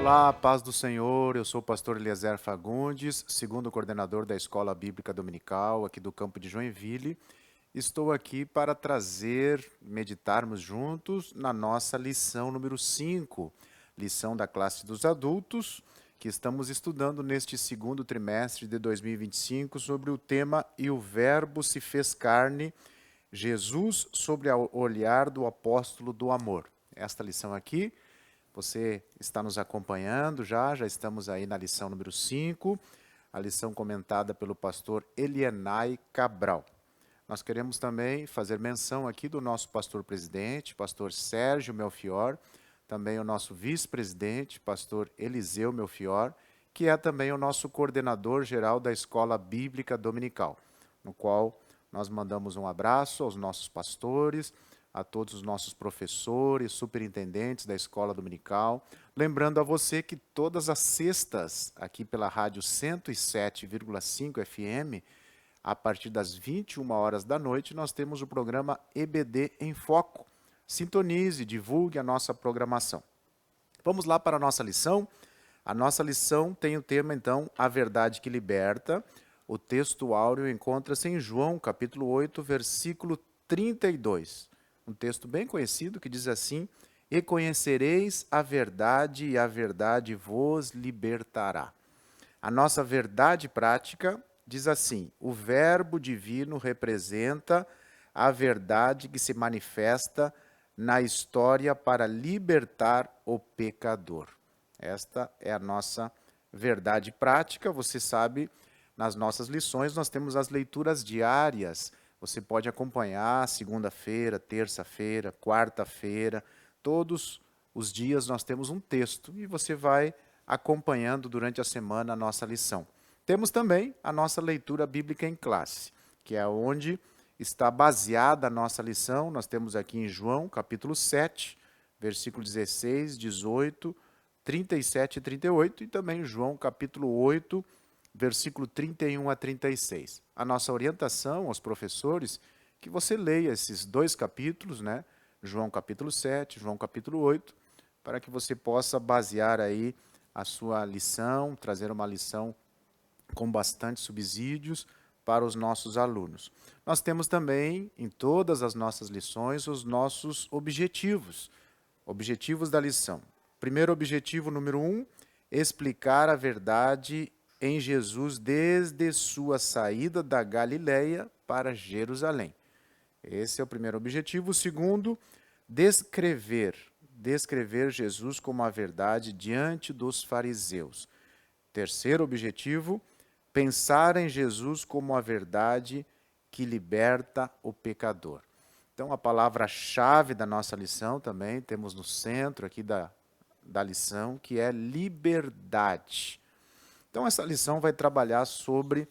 Olá, paz do Senhor, eu sou o pastor Eliezer Fagundes, segundo coordenador da Escola Bíblica Dominical aqui do campo de Joinville. Estou aqui para meditarmos juntos na nossa lição número 5, lição da classe dos adultos, que estamos estudando neste segundo trimestre de 2025 sobre o tema E o Verbo se fez carne, Jesus sobre o olhar do apóstolo do amor. Esta lição aqui, você está nos acompanhando já estamos aí na lição número 5, a lição comentada pelo pastor Elienay Cabral. Nós queremos também fazer menção aqui do nosso pastor-presidente, pastor Sérgio Melchior, também o nosso vice-presidente, pastor Eliseu Melchior, que é também o nosso coordenador geral da Escola Bíblica Dominical, no qual nós mandamos um abraço aos nossos pastores, a todos os nossos professores, superintendentes da Escola Dominical. Lembrando a você que todas as sextas, aqui pela rádio 107,5 FM, a partir das 21 horas da noite, nós temos o programa EBD em Foco. Sintonize, divulgue a nossa programação. Vamos lá para a nossa lição. A nossa lição tem o tema, então, A Verdade que Liberta. O texto áureo encontra-se em João, capítulo 8, versículo 32. Um texto bem conhecido que diz assim: E conhecereis a verdade, e a verdade vos libertará. A nossa verdade prática diz assim: o verbo divino representa a verdade que se manifesta na história para libertar o pecador. Esta é a nossa verdade prática. Você sabe, nas nossas lições nós temos as leituras diárias. Você pode acompanhar segunda-feira, terça-feira, quarta-feira. Todos os dias nós temos um texto e você vai acompanhando durante a semana a nossa lição. Temos também a nossa leitura bíblica em classe, que é onde está baseada a nossa lição. Nós temos aqui em João, capítulo 7, versículo 16, 18, 37 e 38, e também João, capítulo 8, versículo 31 a 36. A nossa orientação aos professores, que você leia esses dois capítulos, né? João capítulo 7, João capítulo 8, para que você possa basear aí a sua lição, trazer uma lição com bastante subsídios para os nossos alunos. Nós temos também, em todas as nossas lições, os nossos objetivos da lição. Primeiro objetivo, número 1, explicar a verdade em Jesus desde sua saída da Galileia para Jerusalém. Esse é o primeiro objetivo. O segundo, descrever Jesus como a verdade diante dos fariseus. Terceiro objetivo, pensar em Jesus como a verdade que liberta o pecador. Então, a palavra-chave da nossa lição também, temos no centro aqui da lição, que é liberdade. Então, essa lição vai trabalhar sobre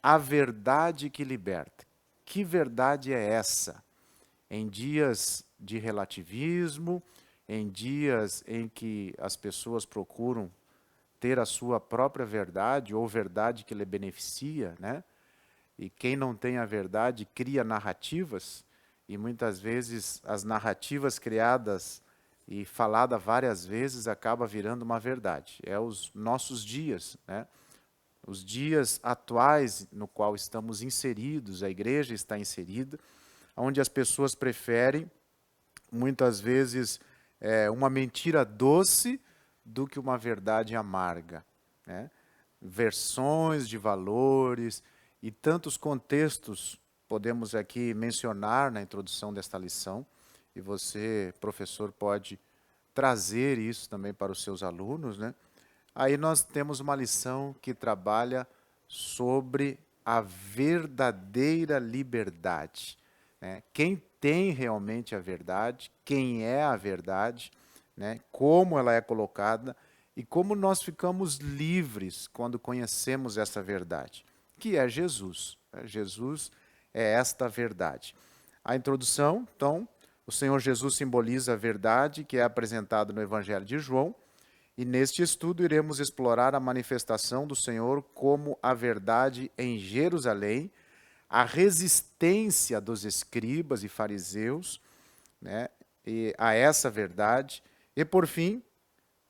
a verdade que liberta. Que verdade é essa? Em dias de relativismo, em dias em que as pessoas procuram ter a sua própria verdade, ou verdade que lhe beneficia, né? E quem não tem a verdade cria narrativas, e muitas vezes as narrativas criadas e falada várias vezes acaba virando uma verdade. É os nossos dias, né? Os dias atuais no qual estamos inseridos, a igreja está inserida, onde as pessoas preferem, muitas vezes, uma mentira doce do que uma verdade amarga, né? Versões de valores e tantos contextos podemos aqui mencionar na introdução desta lição, e você, professor, pode trazer isso também para os seus alunos, né? Aí nós temos uma lição que trabalha sobre a verdadeira liberdade, né? Quem tem realmente a verdade, quem é a verdade, né? Como ela é colocada e como nós ficamos livres quando conhecemos essa verdade, que é Jesus. Jesus é esta verdade. A introdução, então, o Senhor Jesus simboliza a verdade que é apresentada no Evangelho de João, e neste estudo iremos explorar a manifestação do Senhor como a verdade em Jerusalém, a resistência dos escribas e fariseus, né, a essa verdade, e por fim,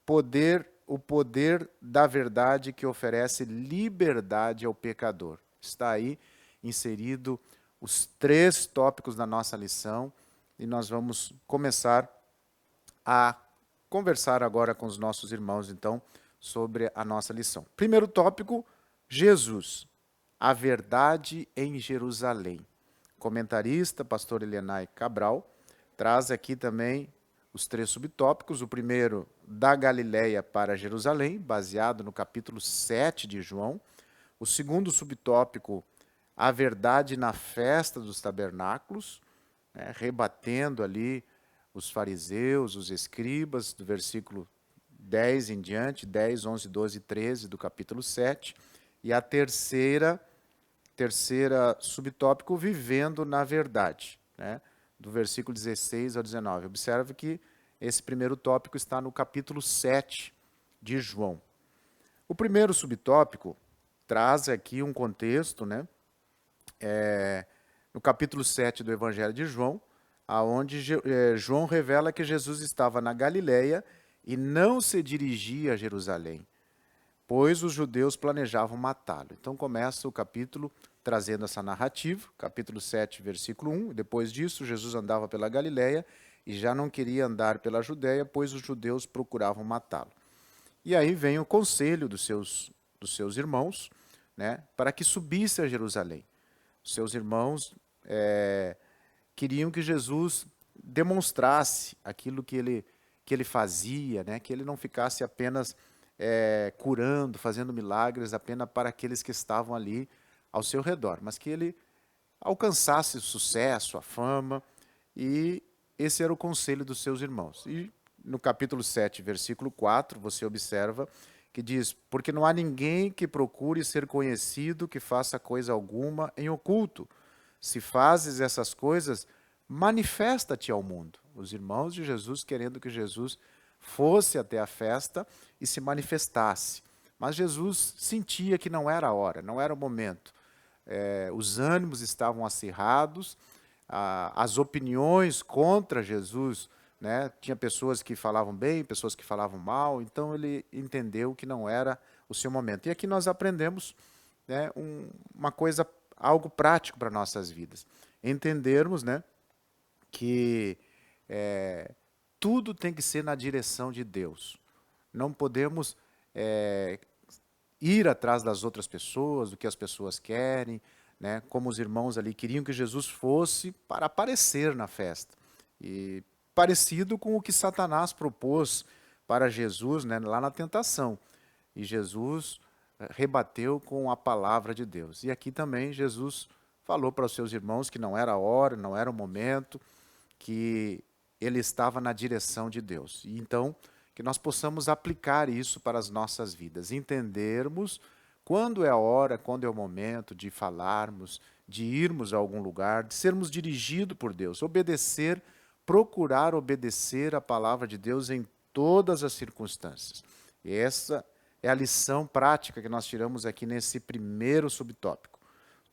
poder o poder da verdade que oferece liberdade ao pecador. Está aí inserido os 3 tópicos da nossa lição e nós vamos começar a conversar agora com os nossos irmãos, então, sobre a nossa lição. Primeiro tópico, Jesus, a verdade em Jerusalém. Comentarista, pastor Elianai Cabral, traz aqui também os 3 subtópicos. O primeiro, da Galileia para Jerusalém, baseado no capítulo 7 de João. O segundo subtópico, a verdade na festa dos tabernáculos, né, rebatendo ali os fariseus, os escribas, do versículo 10 em diante, 10, 11, 12 e 13 do capítulo 7. E a terceira subtópico, vivendo na verdade, né, do versículo 16 ao 19. Observe que esse primeiro tópico está no capítulo 7 de João. O primeiro subtópico traz aqui um contexto, né, no capítulo 7 do Evangelho de João, aonde João revela que Jesus estava na Galileia e não se dirigia a Jerusalém, pois os judeus planejavam matá-lo. Então começa o capítulo trazendo essa narrativa, capítulo 7, versículo 1. Depois disso, Jesus andava pela Galileia e já não queria andar pela Judéia, pois os judeus procuravam matá-lo. E aí vem o conselho dos seus irmãos, né, para que subisse a Jerusalém. Os seus irmãos queriam que Jesus demonstrasse aquilo que ele fazia, né, que ele não ficasse apenas curando, fazendo milagres apenas para aqueles que estavam ali ao seu redor, mas que ele alcançasse o sucesso, a fama, e esse era o conselho dos seus irmãos. E no capítulo 7, versículo 4, você observa que diz: porque não há ninguém que procure ser conhecido que faça coisa alguma em oculto. Se fazes essas coisas, manifesta-te ao mundo. Os irmãos de Jesus querendo que Jesus fosse até a festa e se manifestasse. Mas Jesus sentia que não era a hora, não era o momento. Os ânimos estavam acirrados, as opiniões contra Jesus, né? Tinha pessoas que falavam bem, pessoas que falavam mal, então ele entendeu que não era o seu momento. E aqui nós aprendemos, né, uma coisa, algo prático para nossas vidas. Entendermos, né, que tudo tem que ser na direção de Deus. Não podemos ir atrás das outras pessoas, do que as pessoas querem, né? Como os irmãos ali queriam que Jesus fosse para aparecer na festa. E parecido com o que Satanás propôs para Jesus, né, lá na tentação. E Jesus rebateu com a palavra de Deus. E aqui também Jesus falou para os seus irmãos que não era a hora, não era o momento, que ele estava na direção de Deus. E então, que nós possamos aplicar isso para as nossas vidas, entendermos quando é a hora, quando é o momento de falarmos, de irmos a algum lugar, de sermos dirigidos por Deus, obedecer, procurar obedecer a palavra de Deus em todas as circunstâncias. E essa é a lição prática que nós tiramos aqui nesse primeiro subtópico.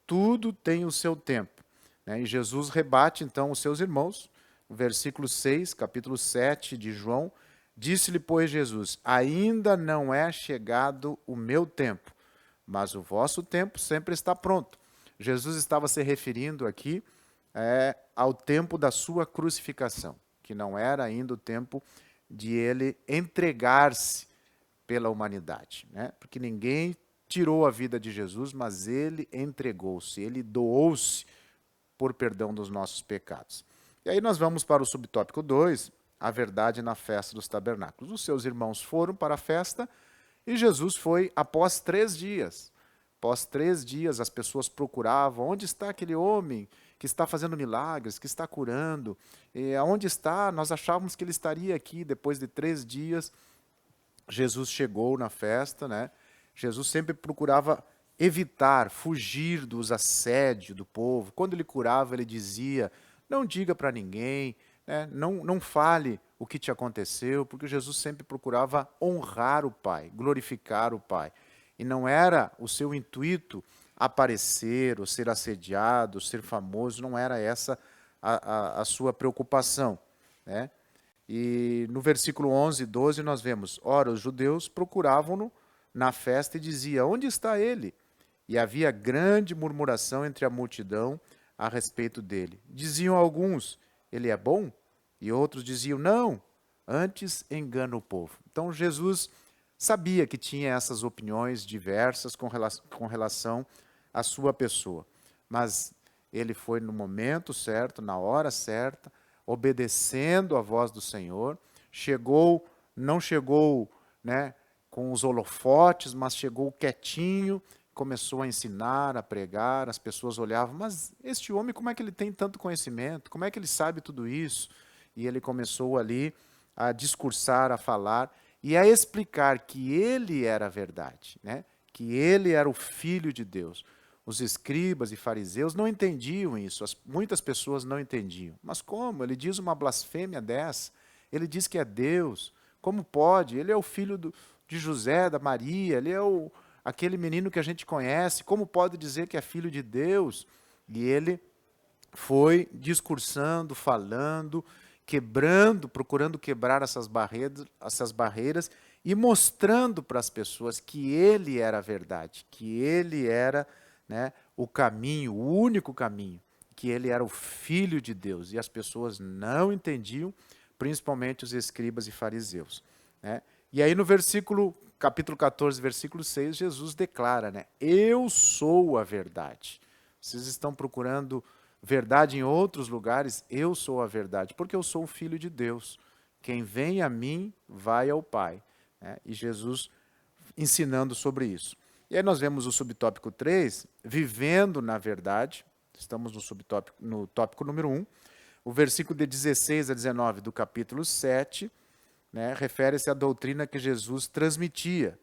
Tudo tem o seu tempo, né? E Jesus rebate então os seus irmãos, no versículo 6, capítulo 7 de João. Disse-lhe, pois, Jesus: ainda não é chegado o meu tempo, mas o vosso tempo sempre está pronto. Jesus estava se referindo aqui ao tempo da sua crucificação, que não era ainda o tempo de ele entregar-se pela humanidade, né? Porque ninguém tirou a vida de Jesus, mas ele entregou-se, ele doou-se por perdão dos nossos pecados. E aí nós vamos para o subtópico 2, a verdade na festa dos tabernáculos. Os seus irmãos foram para a festa e Jesus foi após 3 dias. Após 3 dias as pessoas procuravam: onde está aquele homem que está fazendo milagres, que está curando? E aonde está? Nós achávamos que ele estaria aqui. Depois de 3 dias, Jesus chegou na festa, né? Jesus sempre procurava evitar, fugir dos assédios do povo. Quando ele curava, ele dizia: não diga para ninguém, né? Não fale o que te aconteceu, porque Jesus sempre procurava honrar o Pai, glorificar o Pai. E não era o seu intuito aparecer, ou ser assediado, ser famoso, não era essa a sua preocupação, né? E no versículo 11 e 12 nós vemos: ora, os judeus procuravam-no na festa e dizia: onde está ele? E havia grande murmuração entre a multidão a respeito dele. Diziam alguns: ele é bom? E outros diziam: não, antes engana o povo. Então Jesus sabia que tinha essas opiniões diversas com relação à sua pessoa. Mas ele foi no momento certo, na hora certa, obedecendo a voz do Senhor. Chegou, não chegou, né, com os holofotes, mas chegou quietinho, começou a ensinar, a pregar. As pessoas olhavam: mas este homem, como é que ele tem tanto conhecimento? Como é que ele sabe tudo isso? E ele começou ali a discursar, a falar e a explicar que ele era a verdade, né? Que ele era o Filho de Deus. Os escribas e fariseus não entendiam isso, muitas pessoas não entendiam. Mas como? Ele diz uma blasfêmia dessa? Ele diz que é Deus. Como pode? Ele é o filho de José, da Maria, ele é aquele menino que a gente conhece. Como pode dizer que é filho de Deus? E ele foi discursando, falando, quebrando, procurando quebrar essas barreiras e mostrando para as pessoas que ele era a verdade, que ele era, né, o caminho, o único caminho, que ele era o Filho de Deus. E as pessoas não entendiam, principalmente os escribas e fariseus, né? E aí no capítulo 14, versículo 6, Jesus declara, né, eu sou a verdade. Vocês estão procurando verdade em outros lugares, eu sou a verdade, porque eu sou o Filho de Deus. Quem vem a mim, vai ao Pai. Né? E Jesus ensinando sobre isso. E aí nós vemos o subtópico 3, vivendo na verdade. Estamos no tópico número 1. O versículo de 16 a 19 do capítulo 7, né, refere-se à doutrina que Jesus transmitia.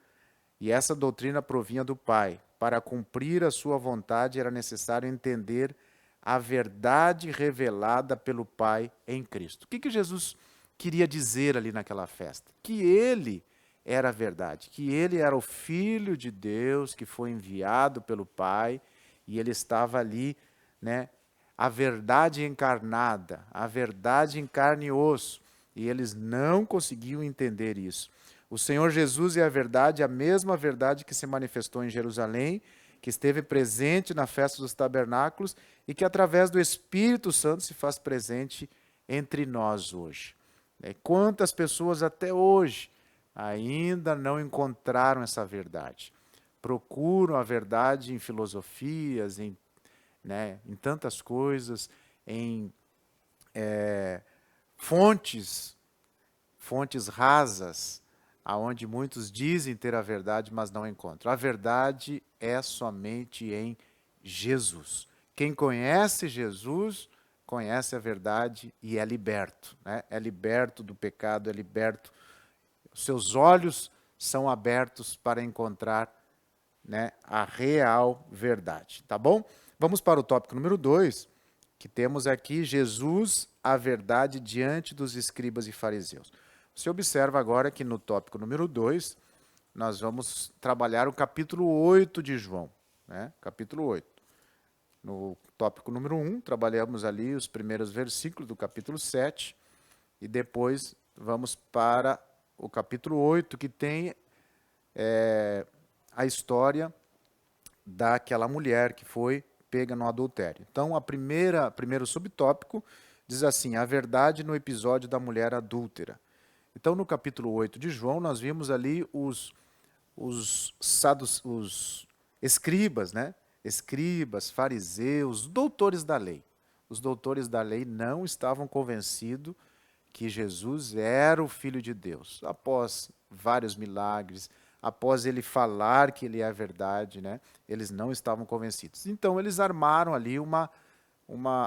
E essa doutrina provinha do Pai. Para cumprir a sua vontade era necessário entender a verdade revelada pelo Pai em Cristo. O que Jesus queria dizer ali naquela festa? Que ele era a verdade, que ele era o Filho de Deus que foi enviado pelo Pai e ele estava ali, né, a verdade encarnada, a verdade em carne e osso, e eles não conseguiam entender isso. O Senhor Jesus é a mesma verdade que se manifestou em Jerusalém, que esteve presente na festa dos tabernáculos e que através do Espírito Santo se faz presente entre nós hoje. Quantas pessoas até hoje ainda não encontraram essa verdade? Procuram a verdade em filosofias, em tantas coisas, em fontes rasas, aonde muitos dizem ter a verdade, mas não encontram. A verdade é somente em Jesus. Quem conhece Jesus, conhece a verdade e é liberto. Né? É liberto do pecado, é liberto. Os seus olhos são abertos para encontrar, né, a real verdade. Tá bom? Vamos para o tópico número 2, que temos aqui Jesus, a verdade diante dos escribas e fariseus. Você observa agora que no tópico número 2, nós vamos trabalhar o capítulo 8 de João. Né? Capítulo 8. No tópico número 1, trabalhamos ali os primeiros versículos do capítulo 7, e depois vamos para o capítulo 8, que tem a história daquela mulher que foi pega no adultério. Então, primeiro subtópico diz assim: a verdade no episódio da mulher adúltera. Então, no capítulo 8 de João, nós vimos ali os escribas, né? Escribas, fariseus, doutores da lei. Os doutores da lei não estavam convencidos que Jesus era o Filho de Deus. Após vários milagres, após ele falar que ele é a verdade, né? Eles não estavam convencidos. Então, eles armaram ali uma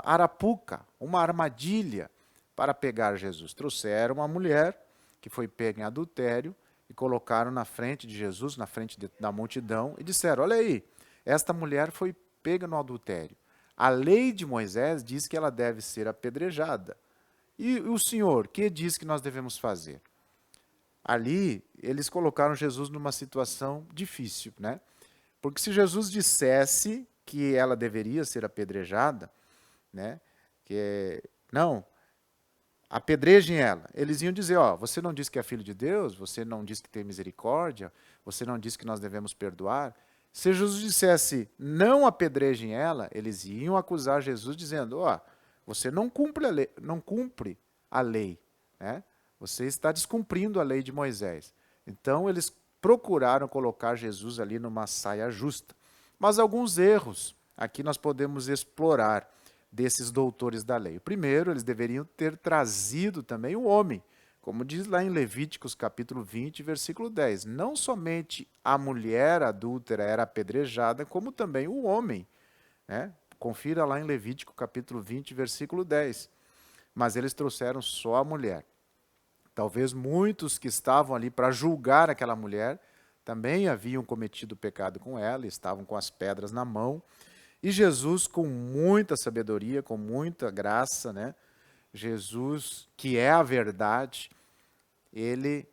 arapuca, uma armadilha para pegar Jesus. Trouxeram uma mulher que foi pega em adultério e colocaram na frente de Jesus, na frente da multidão, e disseram: olha aí, esta mulher foi pega no adultério. A lei de Moisés diz que ela deve ser apedrejada. E o Senhor, que diz que nós devemos fazer? Ali, eles colocaram Jesus numa situação difícil, né? Porque se Jesus dissesse que ela deveria ser apedrejada, né? Não, apedrejem ela. Eles iam dizer, ó, você não diz que é filho de Deus, você não diz que tem misericórdia, você não diz que nós devemos perdoar. Se Jesus dissesse, não apedrejem ela, eles iam acusar Jesus dizendo, ó, você não cumpre a lei, não cumpre a lei, né? Você está descumprindo a lei de Moisés. Então eles procuraram colocar Jesus ali numa saia justa. Mas alguns erros aqui nós podemos explorar desses doutores da lei. O primeiro, eles deveriam ter trazido também o homem, como diz lá em Levíticos capítulo 20, versículo 10. Não somente a mulher adúltera era apedrejada, como também o homem, né? Confira lá em Levítico capítulo 20, versículo 10. Mas eles trouxeram só a mulher. Talvez muitos que estavam ali para julgar aquela mulher também haviam cometido pecado com ela, estavam com as pedras na mão. E Jesus, com muita sabedoria, com muita graça, né? Jesus, que é a verdade, ele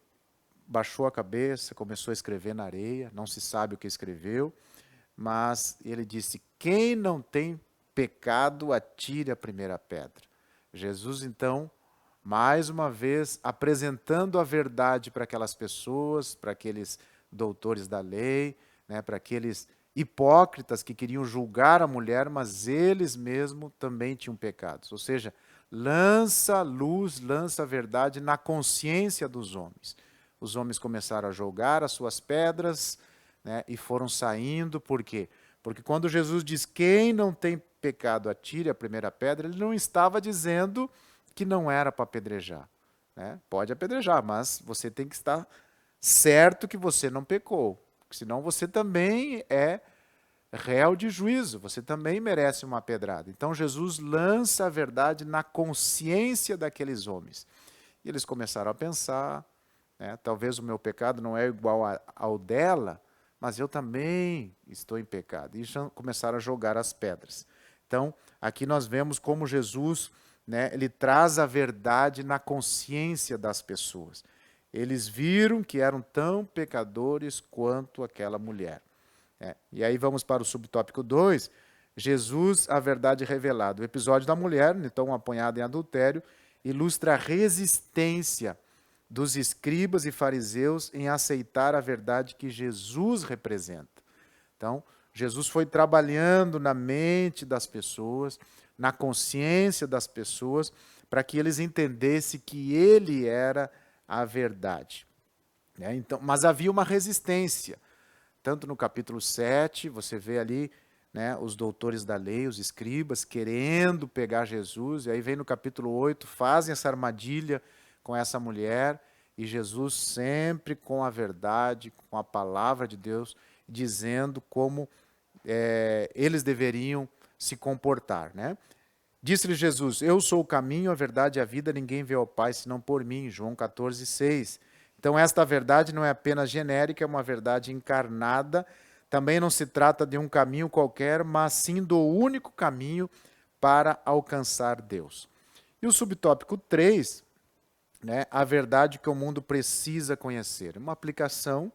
baixou a cabeça, começou a escrever na areia, não se sabe o que escreveu, mas ele disse: quem não tem pecado, atire a primeira pedra. Jesus, então, mais uma vez, apresentando a verdade para aquelas pessoas, para aqueles doutores da lei, né, para aqueles hipócritas que queriam julgar a mulher, mas eles mesmos também tinham pecados. Ou seja, lança luz, lança a verdade na consciência dos homens. Os homens começaram a jogar as suas pedras, né, e foram saindo. Por quê? Porque quando Jesus diz quem não tem pecado atire a primeira pedra, ele não estava dizendo que não era para apedrejar, né? Pode apedrejar, mas você tem que estar certo que você não pecou, senão você também é réu de juízo, você também merece uma pedrada. Então Jesus lança a verdade na consciência daqueles homens. E eles começaram a pensar, né, talvez o meu pecado não é igual ao dela, mas eu também estou em pecado. E já começaram a jogar as pedras. Então, aqui nós vemos como Jesus, né, ele traz a verdade na consciência das pessoas. Eles viram que eram tão pecadores quanto aquela mulher. E aí vamos para o subtópico 2, Jesus, a verdade revelada. O episódio da mulher, então apanhada em adultério, ilustra a resistência dos escribas e fariseus em aceitar a verdade que Jesus representa. Então, Jesus foi trabalhando na mente das pessoas, na consciência das pessoas, para que eles entendessem que ele era a verdade. Então, mas havia uma resistência. Tanto no capítulo 7, você vê ali, né, os doutores da lei, os escribas, querendo pegar Jesus, e aí vem no capítulo 8, fazem essa armadilha com essa mulher, e Jesus sempre com a verdade, com a palavra de Deus, dizendo como eles deveriam se comportar, né? Disse-lhe Jesus: eu sou o caminho, a verdade e a vida, ninguém vê ao Pai senão por mim. João 14, 6. Então esta verdade não é apenas genérica, é uma verdade encarnada. Também não se trata de um caminho qualquer, mas sim do único caminho para alcançar Deus. E o subtópico 3, né, a verdade que o mundo precisa conhecer. Uma aplicação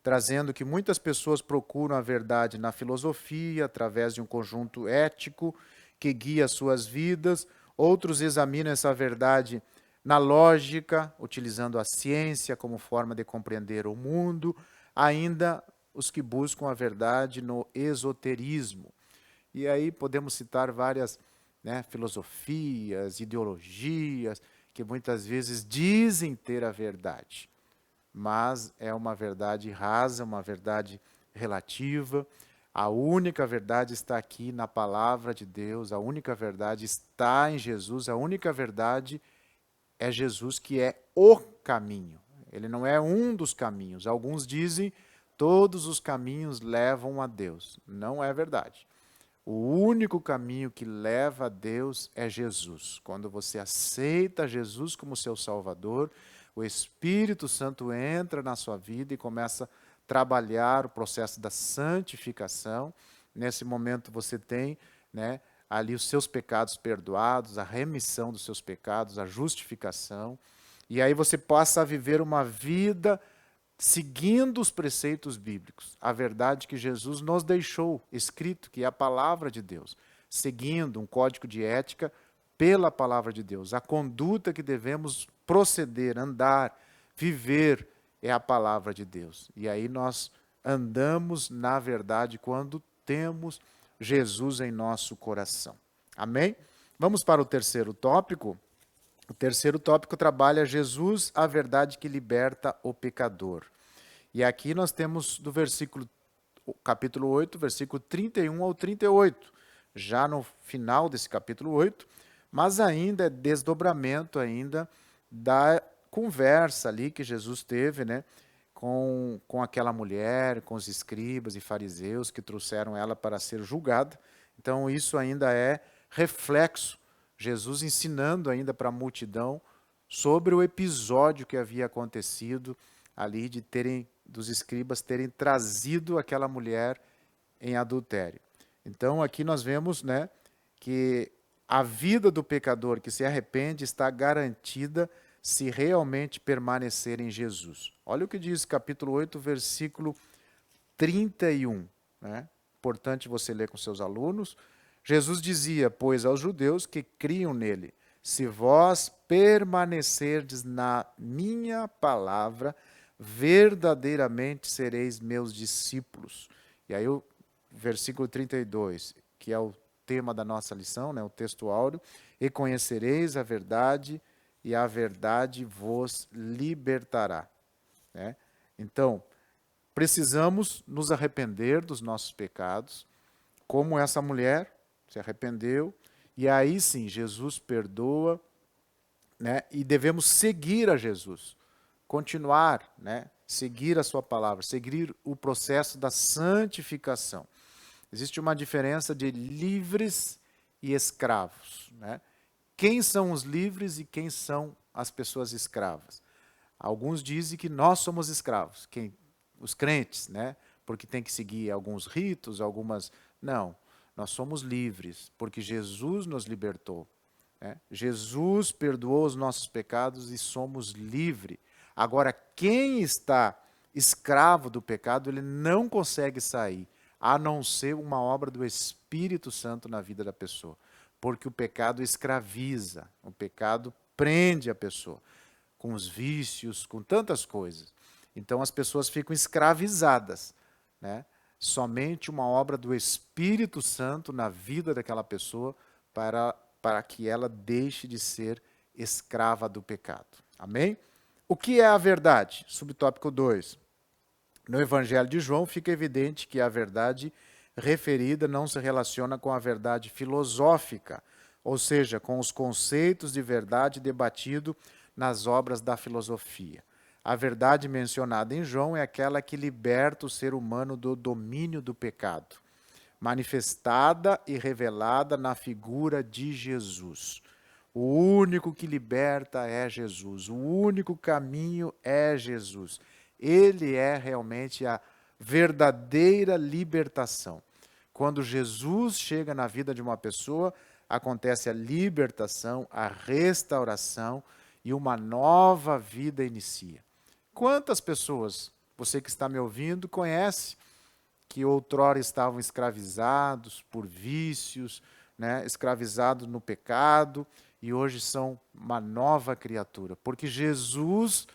trazendo que muitas pessoas procuram a verdade na filosofia, através de um conjunto ético que guia suas vidas. Outros examinam essa verdade na lógica, utilizando a ciência como forma de compreender o mundo. Ainda os que buscam a verdade no esoterismo. E aí podemos citar várias, né, filosofias, ideologias, que muitas vezes dizem ter a verdade, mas é uma verdade rasa, uma verdade relativa. A única verdade está aqui na palavra de Deus, a única verdade está em Jesus, a única verdade é Jesus, que é o caminho. Ele não é um dos caminhos. Alguns dizem todos os caminhos levam a Deus. Não é verdade. O único caminho que leva a Deus é Jesus. Quando você aceita Jesus como seu Salvador, o Espírito Santo entra na sua vida e começa a trabalhar o processo da santificação. Nesse momento você tem, né, ali os seus pecados perdoados, a remissão dos seus pecados, a justificação. E aí você passa a viver uma vida seguindo os preceitos bíblicos, a verdade que Jesus nos deixou escrito, que é a palavra de Deus, seguindo um código de ética pela palavra de Deus. A conduta que devemos proceder, andar, viver é a palavra de Deus. E aí nós andamos na verdade quando temos Jesus em nosso coração. Amém? Vamos para o terceiro tópico. O terceiro tópico trabalha Jesus, a verdade que liberta o pecador. E aqui nós temos do capítulo 8, versículo 31 ao 38, já no final desse capítulo 8, mas ainda é desdobramento ainda da conversa ali que Jesus teve, né, com aquela mulher, com os escribas e fariseus que trouxeram ela para ser julgada. Então isso ainda é reflexo, Jesus ensinando ainda para a multidão sobre o episódio que havia acontecido ali dos escribas terem trazido aquela mulher em adultério. Então aqui nós vemos, né, que a vida do pecador que se arrepende está garantida se realmente permanecer em Jesus. Olha o que diz capítulo 8, versículo 31. Né? Importante você ler com seus alunos. Jesus dizia, pois, aos judeus que criam nele, se vós permanecerdes na minha palavra, verdadeiramente sereis meus discípulos. E aí o versículo 32, que é o tema da nossa lição, né, o texto áureo, e conhecereis a verdade, e a verdade vos libertará. Né? Então, precisamos nos arrepender dos nossos pecados, como essa mulher se arrependeu, e aí sim, Jesus perdoa, né? E devemos seguir a Jesus, continuar, né? Seguir a sua palavra, seguir o processo da santificação. Existe uma diferença de livres e escravos, né? Quem são os livres e quem são as pessoas escravas? Alguns dizem que nós somos escravos, os crentes, né? Porque tem que seguir alguns ritos, algumas... Não, nós somos livres, porque Jesus nos libertou. Né? Jesus perdoou os nossos pecados e somos livres. Agora, quem está escravo do pecado, ele não consegue sair, a não ser uma obra do Espírito Santo na vida da pessoa. Porque o pecado escraviza, o pecado prende a pessoa, com os vícios, com tantas coisas. Então as pessoas ficam escravizadas, né? Somente uma obra do Espírito Santo na vida daquela pessoa para que ela deixe de ser escrava do pecado. Amém? O que é a verdade? Subtópico 2. No Evangelho de João fica evidente que a verdade referida não se relaciona com a verdade filosófica, ou seja, com os conceitos de verdade debatido nas obras da filosofia. A verdade mencionada em João é aquela que liberta o ser humano do domínio do pecado, manifestada e revelada na figura de Jesus. O único que liberta é Jesus, o único caminho é Jesus. Ele é realmente a verdadeira libertação. Quando Jesus chega na vida de uma pessoa, acontece a libertação, a restauração e uma nova vida inicia. Quantas pessoas, você que está me ouvindo, conhece que outrora estavam escravizados por vícios, né, escravizados no pecado, e hoje são uma nova criatura, porque Jesus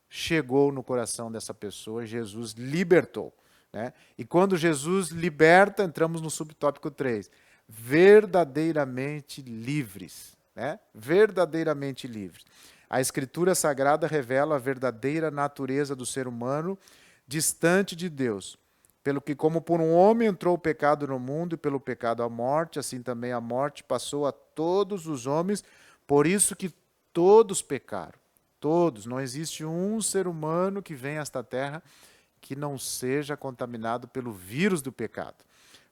chegou no coração dessa pessoa, Jesus libertou. Né? E quando Jesus liberta, entramos no subtópico 3, verdadeiramente livres. Né? Verdadeiramente livres. A Escritura Sagrada revela a verdadeira natureza do ser humano distante de Deus. Pelo que, como por um homem entrou o pecado no mundo e pelo pecado a morte, assim também a morte passou a todos os homens, por isso que todos pecaram. Todos. Não existe um ser humano que venha a esta terra que não seja contaminado pelo vírus do pecado.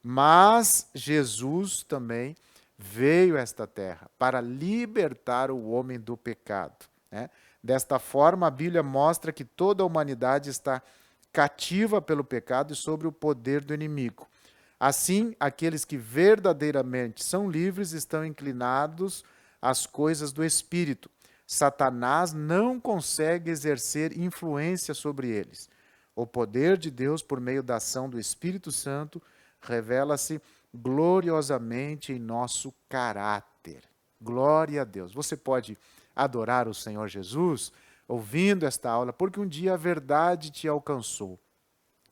Mas Jesus também veio a esta terra para libertar o homem do pecado. Né? Desta forma, a Bíblia mostra que toda a humanidade está cativa pelo pecado e sobre o poder do inimigo. Assim, aqueles que verdadeiramente são livres estão inclinados às coisas do Espírito. Satanás não consegue exercer influência sobre eles. O poder de Deus, por meio da ação do Espírito Santo, revela-se gloriosamente em nosso caráter. Glória a Deus. Você pode adorar o Senhor Jesus ouvindo esta aula, porque um dia a verdade te alcançou.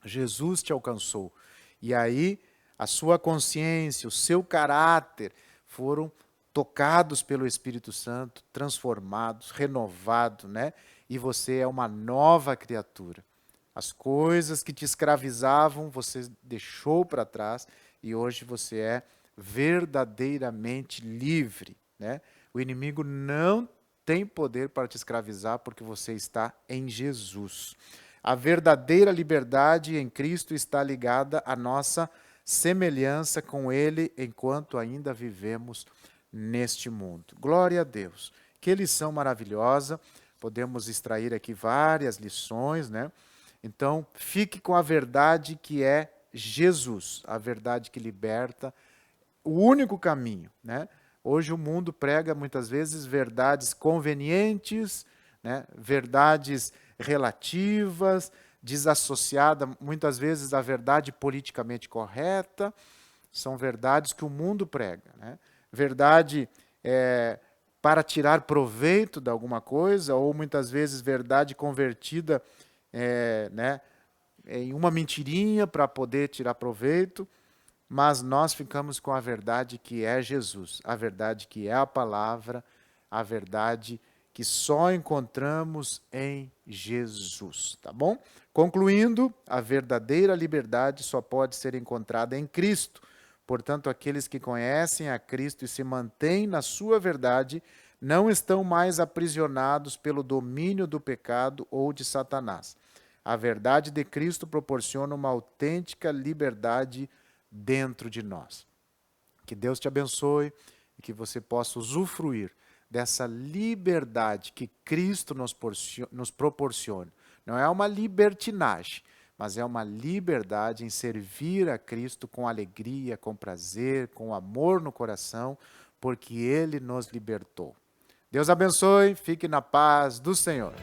Jesus te alcançou. E aí a sua consciência, o seu caráter foram tocados pelo Espírito Santo, transformados, renovados, né? E você é uma nova criatura. As coisas que te escravizavam, você deixou para trás e hoje você é verdadeiramente livre, né? O inimigo não tem poder para te escravizar porque você está em Jesus. A verdadeira liberdade em Cristo está ligada à nossa semelhança com Ele enquanto ainda vivemos neste mundo. Glória a Deus. Que lição maravilhosa. Podemos extrair aqui várias lições, né? Então, fique com a verdade que é Jesus, a verdade que liberta, o único caminho, né? Hoje o mundo prega muitas vezes verdades convenientes, né? Verdades relativas, desassociada muitas vezes da verdade politicamente correta. São verdades que o mundo prega, né? Verdade para tirar proveito de alguma coisa, ou muitas vezes verdade convertida né, em uma mentirinha para poder tirar proveito, mas nós ficamos com a verdade que é Jesus, a verdade que é a palavra, a verdade que só encontramos em Jesus, tá bom? Concluindo, a verdadeira liberdade só pode ser encontrada em Cristo. Portanto, aqueles que conhecem a Cristo e se mantêm na sua verdade não estão mais aprisionados pelo domínio do pecado ou de Satanás. A verdade de Cristo proporciona uma autêntica liberdade dentro de nós. Que Deus te abençoe e que você possa usufruir dessa liberdade que Cristo nos proporciona. Não é uma libertinagem, mas é uma liberdade em servir a Cristo com alegria, com prazer, com amor no coração, porque Ele nos libertou. Deus abençoe, fique na paz do Senhor.